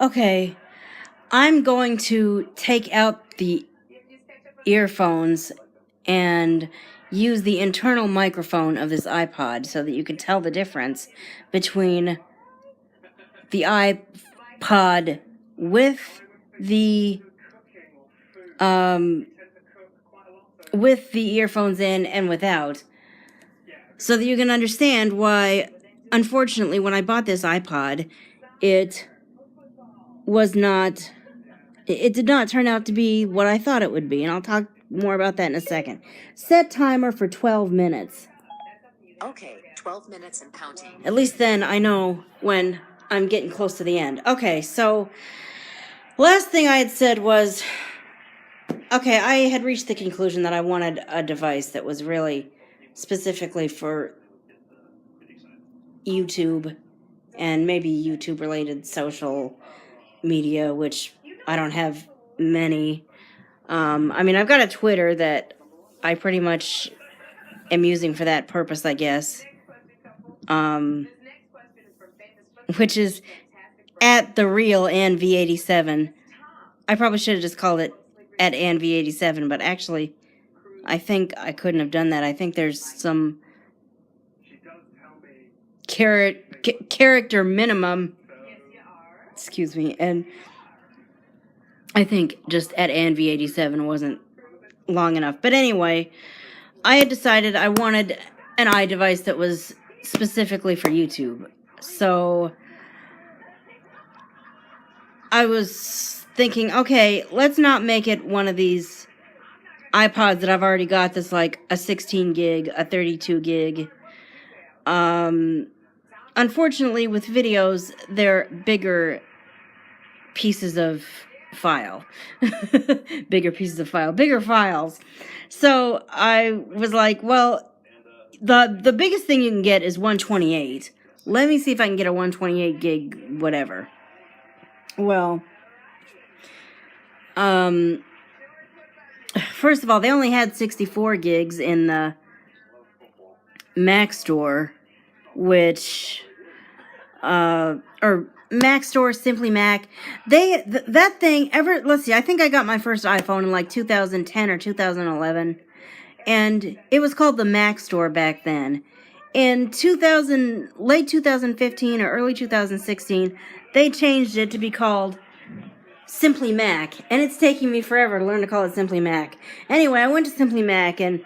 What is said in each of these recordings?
Okay, I'm going to take out the earphones and use the internal microphone of this iPod so that you can tell the difference between the iPod with the earphones in and without, so that you can understand why, unfortunately, when I bought this iPod, it did not turn out to be what I thought it would be, and I'll talk more about that in a second. Set timer for 12 minutes. Okay, 12 minutes and counting. At least then I know when I'm getting close to the end. Okay, so last thing I had said was, okay, I had reached the conclusion that I wanted a device that was really specifically for YouTube and maybe YouTube-related social media, which I don't have many. I mean, I've got a Twitter that I pretty much am using for that purpose, I guess. Which is at the real AnnV87. I probably should have just called it at AnnV87, but actually, I think I couldn't have done that. I think there's some character minimum. Excuse me, and I think just at AnnV87 wasn't long enough. But anyway, I had decided I wanted an iDevice that was specifically for YouTube. So I was thinking, okay, let's not make it one of these iPods that I've already got that's like a 16 gig, a 32 gig. Unfortunately, with videos, they're bigger pieces of file. Bigger files. So I was like, well, the biggest thing you can get is 128. Let me see if I can get a 128 gig whatever. Well, first of all, they only had 64 gigs in the Mac store, which, or Mac store, Simply Mac. That thing, let's see, I think I got my first iPhone in like 2010 or 2011, and it was called the Mac store back then. In late 2015 or early 2016, they changed it to be called Simply Mac, and it's taking me forever to learn to call it Simply Mac. Anyway, I went to Simply Mac, and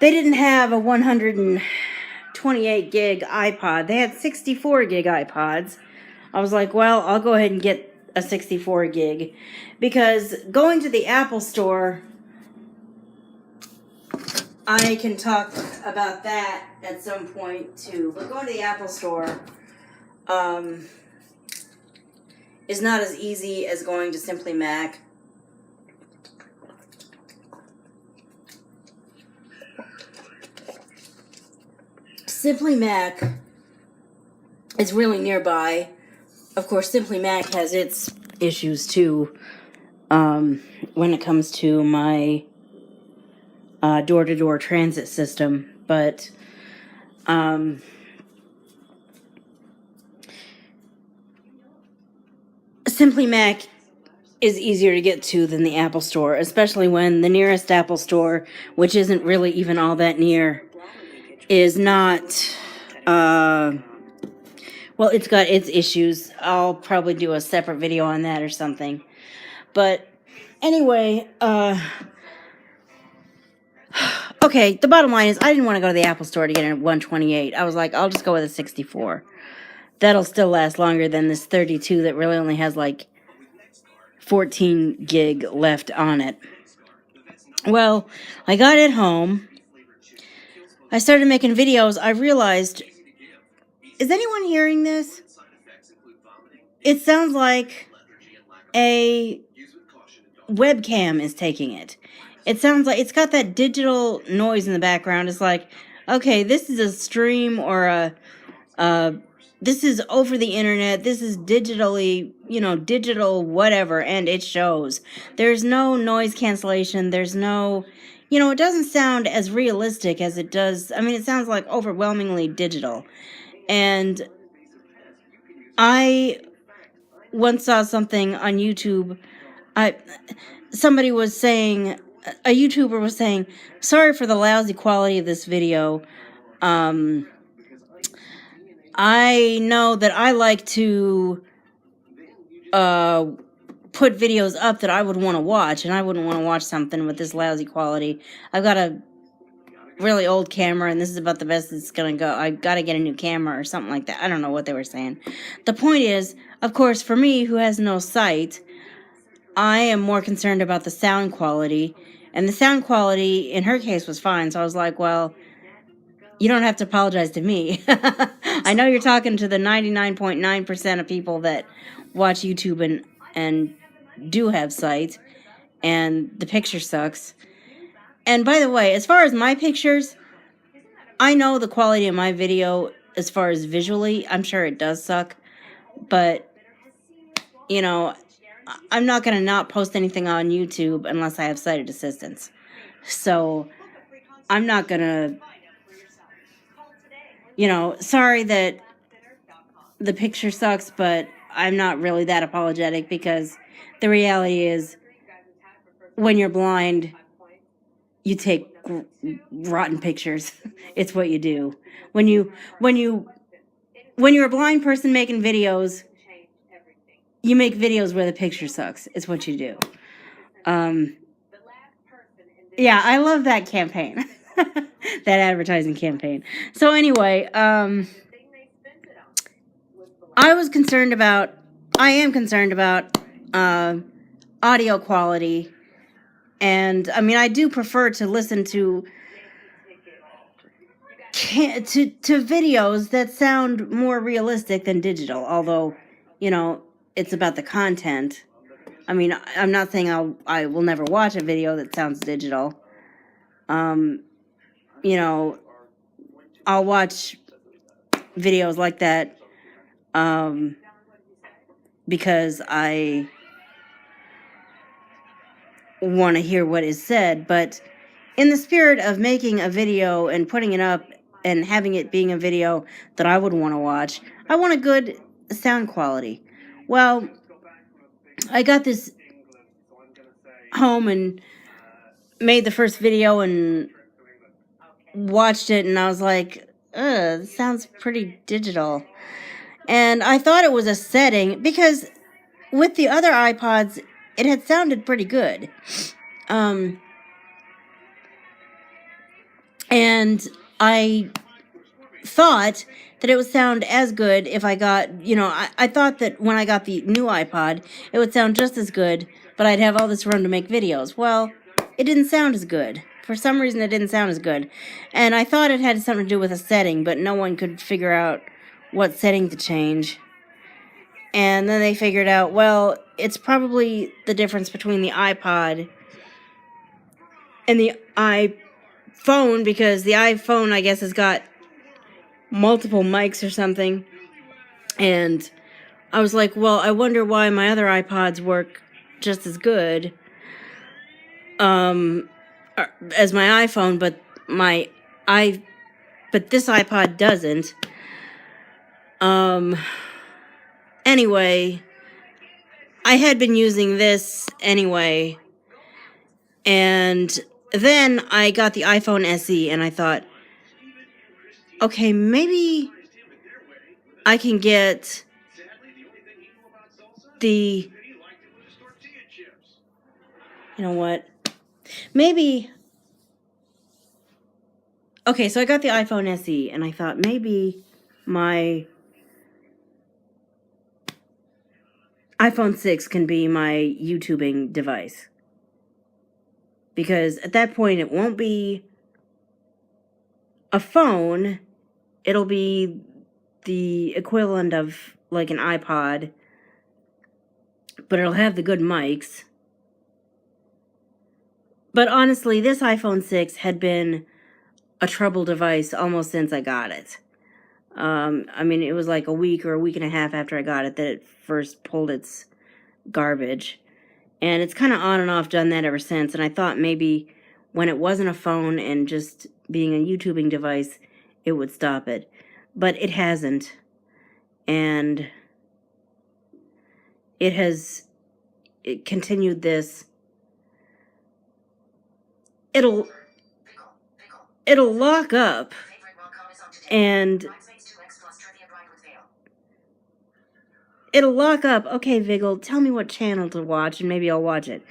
they didn't have a 128 gig iPod. They had 64 gig iPods. I was like, well, I'll go ahead and get a 64 gig, because going to the Apple store, I can talk about that at some point too. But going to the Apple store is not as easy as going to Simply Mac. Simply Mac is really nearby. Of course, Simply Mac has its issues too when it comes to my door-to-door transit system. But Simply Mac is easier to get to than the Apple Store, especially when the nearest Apple Store, which isn't really even all that near, is not, well, it's got its issues. I'll probably do a separate video on that or something. But anyway, okay, the bottom line is I didn't want to go to the Apple Store to get a 128. I was like, I'll just go with a 64. That'll still last longer than this 32 that really only has like 14 gig left on it. Well, I got it home. I started making videos. I realized, is anyone hearing this? It sounds like a webcam is taking it. It sounds like it's got that digital noise in the background. It's like, okay, this is a stream or this is over the internet. This is digitally, digital whatever, and it shows. There's no noise cancellation. There's no, it doesn't sound as realistic as it does. I mean, it sounds like overwhelmingly digital. And I once saw something on YouTube. Somebody was saying, a YouTuber was saying, sorry for the lousy quality of this video. I know that I like to put videos up that I would want to watch, and I wouldn't want to watch something with this lousy quality. I've got a really old camera, and this is about the best it's gonna go. I gotta get a new camera or something like that. I don't know what they were saying. The point is, of course, for me, who has no sight, I am more concerned about the sound quality, and the sound quality in her case was fine, so I was like, well, you don't have to apologize to me. I know you're talking to the 99.9% of people that watch YouTube and do have sight, and the picture sucks. And by the way, as far as my pictures, I know the quality of my video as far as visually, I'm sure it does suck, but, you know, I'm not going to not post anything on YouTube unless I have sighted assistance. So, I'm not going to, you know, sorry that the picture sucks, but I'm not really that apologetic, because the reality is, when you're blind, you take rotten pictures. It's what you do. When you're a blind person making videos, you make videos where the picture sucks. It's what you do. Yeah, I love that campaign. That advertising campaign. So anyway, I am concerned about audio quality. And I mean, I do prefer to listen to videos that sound more realistic than digital, although, you know, it's about the content. I mean, I'm not saying I will never watch a video that sounds digital. You know, I'll watch videos like that because I want to hear what is said, but in the spirit of making a video and putting it up and having it being a video that I would want to watch, I want a good sound quality. Well, I got this home and made the first video and watched it, and I was like, ugh, this sounds pretty digital. And I thought it was a setting, because with the other iPods, it had sounded pretty good. And I thought that it would sound as good if I got, you know, I thought that when I got the new iPod, it would sound just as good, but I'd have all this room to make videos. Well, it didn't sound as good. For some reason, it didn't sound as good. And I thought it had something to do with a setting, but no one could figure out what setting to change. And then they figured out, well, it's probably the difference between the iPod and the iPhone, because the iPhone, I guess, has got multiple mics or something. And I was like, well, I wonder why my other iPods work just as good as my iPhone, but this iPod doesn't. Anyway, I had been using this anyway, and then I got the iPhone SE, and I thought, okay, maybe I can get the, you know what, maybe, okay, so I got the iPhone SE, and I thought maybe my iPhone 6 can be my YouTubing device. Because at that point, it won't be a phone. It'll be the equivalent of like an iPod, but it'll have the good mics. But honestly, this iPhone 6 had been a trouble device almost since I got it. I mean, it was like a week or a week and a half after I got it that it first pulled its garbage. And it's kind of on and off done that ever since. And I thought maybe when it wasn't a phone and just being a YouTubing device, it would stop it. But it hasn't. And it continued this. It'll lock up, and it'll lock up. Okay, Viggle, tell me what channel to watch, and maybe I'll watch it.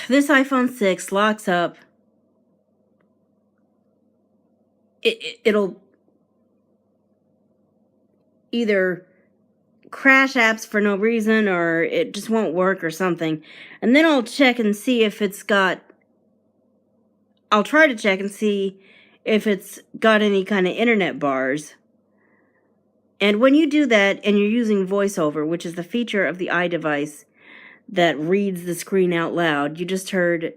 This iPhone 6 locks up. It'll either crash apps for no reason, or it just won't work or something. And then I'll check and see if it's got... I'll try to check and see if it's got any kind of internet bars. And when you do that and you're using VoiceOver, which is the feature of the iDevice that reads the screen out loud, you just heard,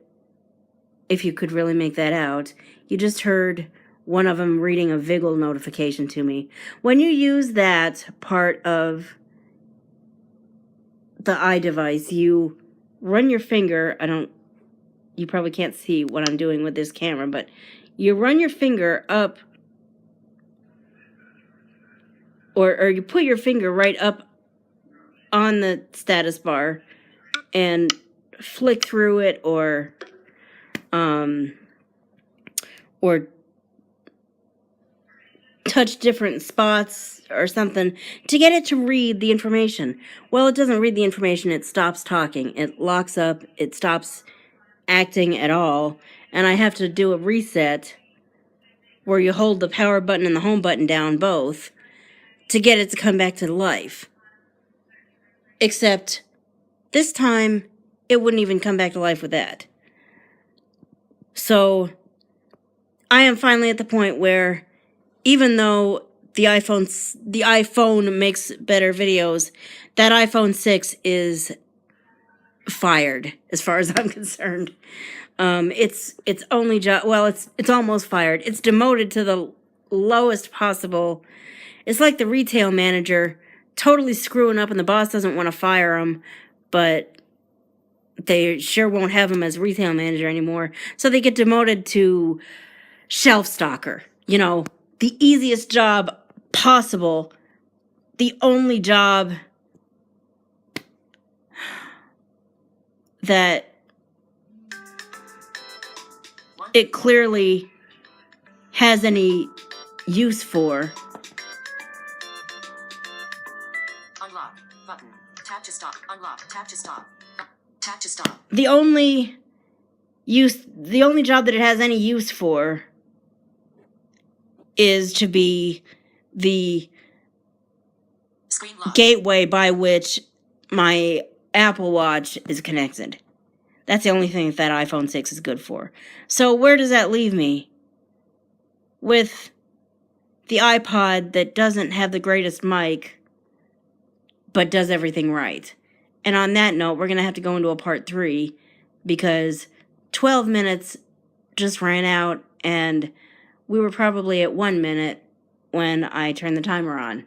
if you could really make that out, you just heard one of them reading a Viggle notification to me. When you use that part of the iDevice, you run your finger, you probably can't see what I'm doing with this camera, but you run your finger up, or you put your finger right up on the status bar and flick through it, or touch different spots or something to get it to read the information. Well, it doesn't read the information. It stops talking. It locks up. It stops acting at all. And I have to do a reset where you hold the power button and the home button down both to get it to come back to life. Except this time, it wouldn't even come back to life with that. So I am finally at the point where, even though the iPhone makes better videos, that iPhone 6 is fired as far as I'm concerned. It's only it's almost fired. It's demoted to the lowest possible. It's like the retail manager totally screwing up and the boss doesn't want to fire him, but they sure won't have him as retail manager anymore. So they get demoted to shelf stalker. You know, the easiest job possible. The only job that it clearly has any use for. Unlock button. Tap to stop. Unlock. Tap to stop. Tap to stop. The only job that it has any use for is to be the Screen lock. Gateway by which my Apple Watch is connected. That's the only thing that iPhone 6 is good for. So where does that leave me? With the iPod that doesn't have the greatest mic, but does everything right. And on that note, we're going to have to go into a part 3 because 12 minutes just ran out and we were probably at 1 minute when I turned the timer on.